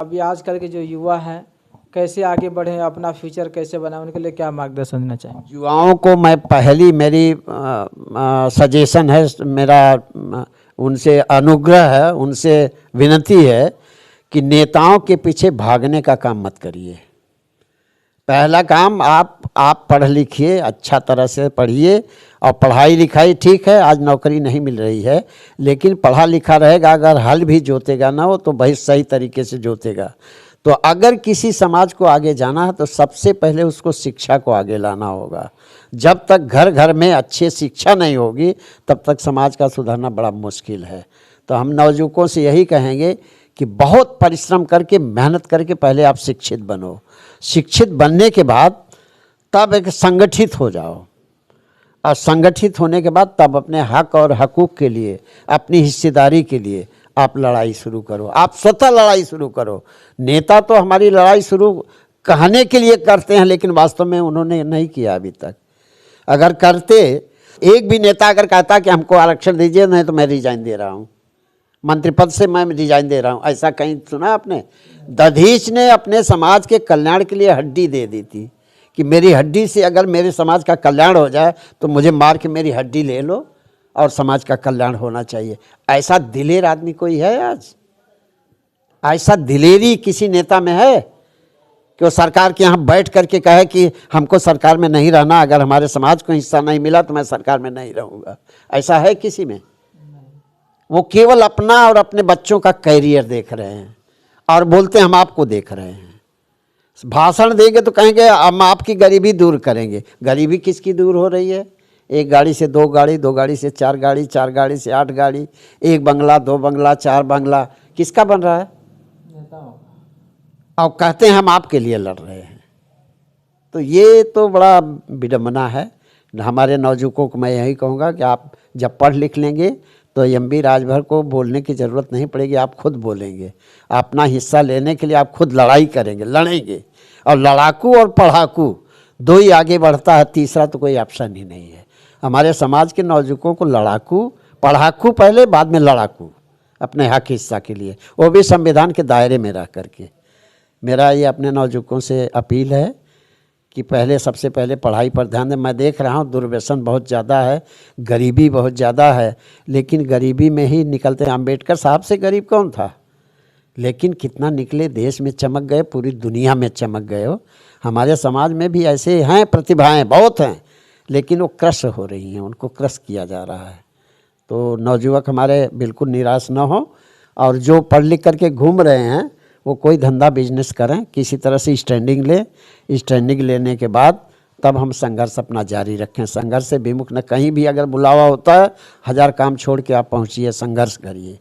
अभी आजकल के जो युवा हैं कैसे आगे बढ़े, अपना फ्यूचर कैसे बनाए, उनके लिए क्या मार्गदर्शन देना चाहेंगे? युवाओं को मैं पहली मेरी सजेशन है, मेरा उनसे अनुग्रह है, उनसे विनती है कि नेताओं के पीछे भागने का काम मत करिए। पहला काम आप पढ़ लिखिए, अच्छा तरह से पढ़िए। और पढ़ाई लिखाई ठीक है, आज नौकरी नहीं मिल रही है, लेकिन पढ़ा लिखा रहेगा, अगर हल भी जोतेगा ना हो तो भाई सही तरीके से जोतेगा। तो अगर किसी समाज को आगे जाना है तो सबसे पहले उसको शिक्षा को आगे लाना होगा। जब तक घर घर में अच्छी शिक्षा नहीं होगी तब तक समाज का सुधारना बड़ा मुश्किल है। तो हम नवयुवकों से यही कहेंगे कि बहुत परिश्रम करके, मेहनत करके पहले आप शिक्षित बनो। शिक्षित बनने के बाद तब एक संगठित हो जाओ, और संगठित होने के बाद तब अपने हक और हकूक़ के लिए, अपनी हिस्सेदारी के लिए आप लड़ाई शुरू करो। आप स्वतः लड़ाई शुरू करो। नेता तो हमारी लड़ाई शुरू कहने के लिए करते हैं, लेकिन वास्तव में उन्होंने नहीं किया अभी तक। अगर करते, एक भी नेता अगर कहता कि हमको आरक्षण दीजिए, नहीं तो मैं रिजाइन दे रहा हूँ, मंत्री पद से मैं रिजाइन दे रहा हूँ, ऐसा कहीं सुना आपने? दधीच ने अपने समाज के कल्याण के लिए हड्डी दे दी थी कि मेरी हड्डी से अगर मेरे समाज का कल्याण हो जाए तो मुझे मार के मेरी हड्डी ले लो और समाज का कल्याण होना चाहिए। ऐसा दिलेर आदमी कोई है आज? ऐसा दिलेरी किसी नेता में है कि वो सरकार के यहाँ बैठ करके कहे कि हमको सरकार में नहीं रहना, अगर हमारे समाज को हिस्सा नहीं मिला तो मैं सरकार में नहीं रहूँगा? ऐसा है किसी में? वो केवल अपना और अपने बच्चों का कैरियर देख रहे हैं और बोलते हैं हम आपको देख रहे हैं। भाषण देंगे तो कहेंगे हम आपकी गरीबी दूर करेंगे। गरीबी किसकी दूर हो रही है? एक गाड़ी से दो गाड़ी, दो गाड़ी से चार गाड़ी, चार गाड़ी से आठ गाड़ी, एक बंगला, दो बंगला, चार बंगला, किसका बन रहा है? और कहते हैं हम आपके लिए लड़ रहे हैं। तो ये तो बड़ा विडंबना है। हमारे नौजुवकों को मैं यही कहूँगा कि आप जब पढ़ लिख लेंगे तो एमबी राजभर को बोलने की ज़रूरत नहीं पड़ेगी, आप खुद बोलेंगे। अपना हिस्सा लेने के लिए आप खुद लड़ाई करेंगे, लड़ेंगे। और लड़ाकू और पढ़ाकू दो ही आगे बढ़ता है, तीसरा तो कोई ऑप्शन ही नहीं है। हमारे समाज के नौजुवकों को लड़ाकू, पढ़ाकू पहले, बाद में लड़ाकू, अपने हक हिस्सा के लिए, वो भी संविधान के दायरे में रह करके। मेरा ये अपने नौजुवकों से अपील है कि पहले, सबसे पहले पढ़ाई पर ध्यान दें। मैं देख रहा हूँ दुर्व्यसन बहुत ज़्यादा है, गरीबी बहुत ज़्यादा है, लेकिन गरीबी में ही निकलते हैं। अम्बेडकर साहब से गरीब कौन था? लेकिन कितना निकले, देश में चमक गए, पूरी दुनिया में चमक गए हो। हमारे समाज में भी ऐसे हैं, प्रतिभाएं बहुत हैं, लेकिन वो क्रश हो रही हैं, उनको क्रश किया जा रहा है। तो नौजुवक हमारे बिल्कुल निराश न हो, और जो पढ़ लिख करके घूम रहे हैं वो कोई धंधा बिजनेस करें, किसी तरह से स्टैंडिंग लें। स्टैंडिंग लेने के बाद तब हम संघर्ष अपना जारी रखें। संघर्ष से विमुख न, कहीं भी अगर बुलावा होता है 1000 काम छोड़ के आप पहुँचिए, संघर्ष करिए।